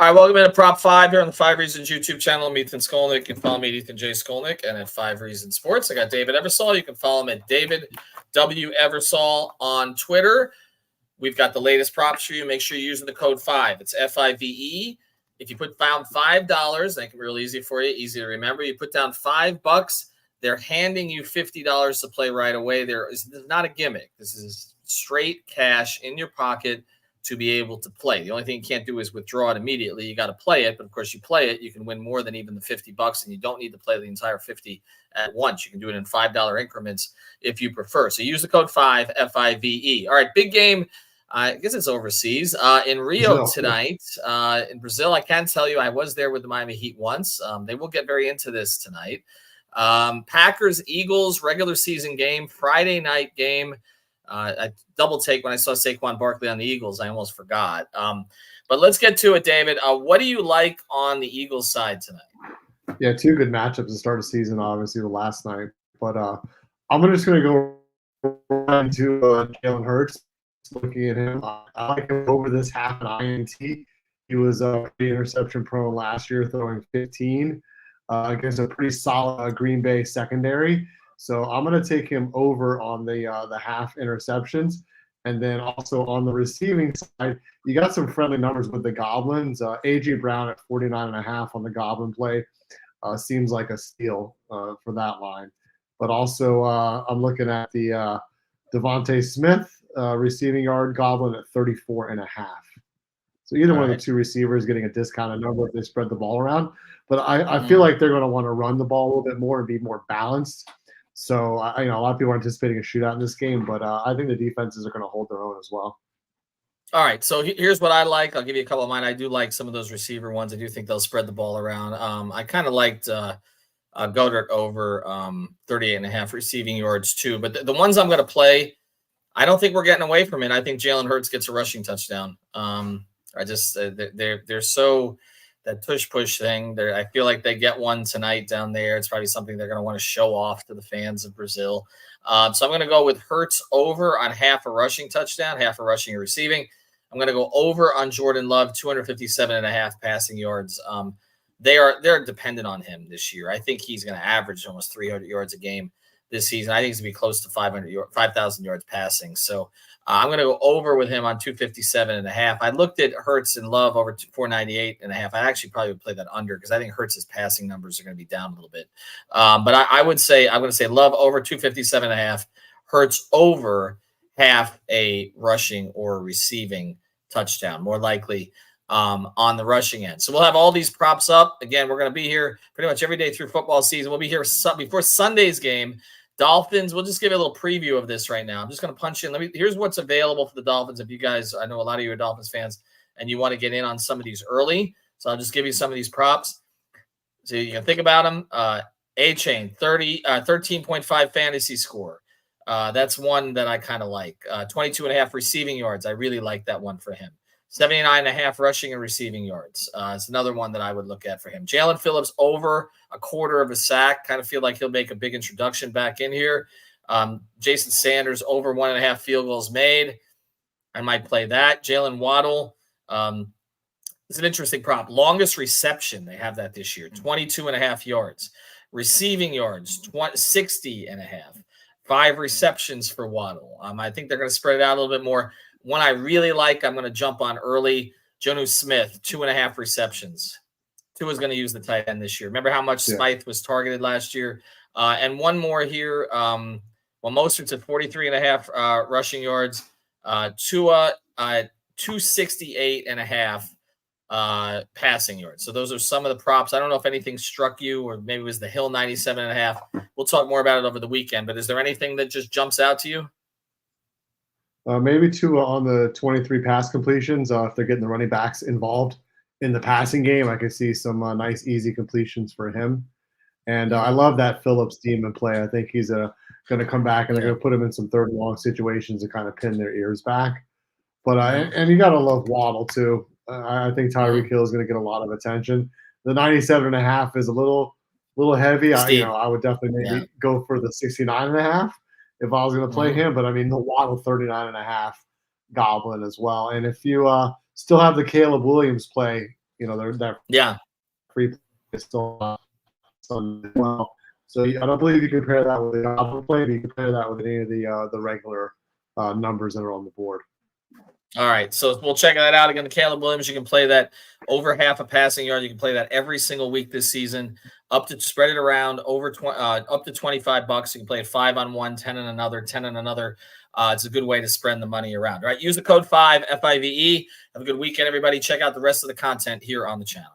All right, welcome to Prop 5 here on the 5 Reasons YouTube channel. I'm Ethan Skolnick. You can follow me at Ethan J. Skolnick and at 5 Reasons Sports. I got David Eversole. You can follow him at David W. Eversole on Twitter. We've got the latest props for you. Make sure you're using the code 5. It's F-I-V-E. If you put down $5, make it real easy for you, easy to remember. You put down $5, they're handing you $50 to play right away. This is not a gimmick. This is straight cash in your pocket to be able to play. The only thing you can't do is withdraw it immediately. You got to play it, but of course you play it, you can win more than even the $50, and you don't need to play the entire 50 at once. You can do it in $5 increments if you prefer. So use the code 5, F-I-V-E. All right, big game. I guess it's overseas. In Rio tonight, in Brazil. I can tell you I was there with the Miami Heat once. They will get very into this tonight. Packers, Eagles, regular season game, Friday night game. I double take when I saw Saquon Barkley on the Eagles. I almost forgot. But let's get to it, David. What do you like on the Eagles side tonight? Yeah, two good matchups to start the season, obviously, the last night. But I'm just going to go right into Jalen Hurts. Looking at him, I like him over this half an INT. He was pretty interception prone last year, throwing 15 against a pretty solid Green Bay secondary. So I'm going to take him over on the half interceptions. And then also on the receiving side, you got some friendly numbers with the Goblins. A.J. Brown at 49.5 on the Goblin play seems like a steal for that line. But also I'm looking at the Devontae Smith receiving yard Goblin at 34.5. So either one of the two receivers getting a discounted number if they spread the ball around. But I feel like they're going to want to run the ball a little bit more and be more balanced. So, a lot of people are anticipating a shootout in this game, but I think the defenses are going to hold their own as well. All right, so here's what I like. I'll give you a couple of mine. I do like some of those receiver ones. I do think they'll spread the ball around. I kind of liked Goddard over 38.5 receiving yards too. But the ones I'm going to play, I don't think we're getting away from it. I think Jalen Hurts gets a rushing touchdown. I just they're so that push thing. I feel like they get one tonight down there. It's probably something they're going to want to show off to the fans of Brazil. So I'm going to go with Hurts over on half a rushing touchdown, half a rushing and receiving. I'm going to go over on Jordan Love, 257.5 passing yards. They're dependent on him this year. I think he's going to average almost 300 yards a game this season. I think he's going to be close to 5,000 yards passing. So I'm going to go over with him on 257.5. I looked at Hurts and Love over 498.5. I actually probably would play that under because I think Hurts' passing numbers are going to be down a little bit. But I'm going to say Love over 257.5, Hurts over half a rushing or receiving touchdown, more likely on the rushing end. So we'll have all these props up. Again, we're going to be here pretty much every day through football season. We'll be here before Sunday's game. Dolphins, we'll just give you a little preview of this right now. I'm just going to punch in. Here's what's available for the Dolphins. If you guys, I know a lot of you are Dolphins fans, and you want to get in on some of these early. So I'll just give you some of these props so you can think about them. A-Chain, 13.5 fantasy score. That's one that I kind of like. 22.5 receiving yards. I really like that one for him. 79.5 rushing and receiving yards. It's another one that I would look at for him. Jalen Phillips over a quarter of a sack. Kind of feel like he'll make a big introduction back in here. Jason Sanders over 1.5 field goals made. I might play that. Jalen Waddle. It's an interesting prop. Longest reception. They have that this year. 22.5 yards. Receiving yards, 60.5. 5 receptions for Waddle. I think they're going to spread it out a little bit more. One I really like, I'm going to jump on early. Jonnu Smith, 2.5 receptions. Tua is going to use the tight end this year. Remember how much Smythe was targeted last year? And one more here. Mostert's at 43.5 rushing yards. Tua, 268.5 passing yards. So those are some of the props. I don't know if anything struck you, or maybe it was the Hill 97.5. We'll talk more about it over the weekend. But is there anything that just jumps out to you? Maybe Tua on the 23 pass completions. If they're getting the running backs involved in the passing game, I could see some nice, easy completions for him. And I love that Phillips team in play. I think he's going to come back, and they're going to put him in some third and long situations to kind of pin their ears back. But and you got to love Waddle too. I think Tyreek Hill is going to get a lot of attention. The 97.5 is a little heavy. I would definitely maybe go for the 69.5 if I was going to play him. But I mean, the Waddle 39.5 Goblin as well. And if you still have the Caleb Williams play They're that Yeah. free play is still well. So I don't believe you can pair that with the option play. You can pair that with any of the regular numbers that are on the board. All right, so we'll check that out again. The Caleb Williams, you can play that over half a passing yard. You can play that every single week this season. Up to spread it around up to $25. You can play it 5 on one, 10 on another, 10 on another. It's a good way to spread the money around. All right, use the code 5 FIVE. Have a good weekend, everybody. Check out the rest of the content here on the channel.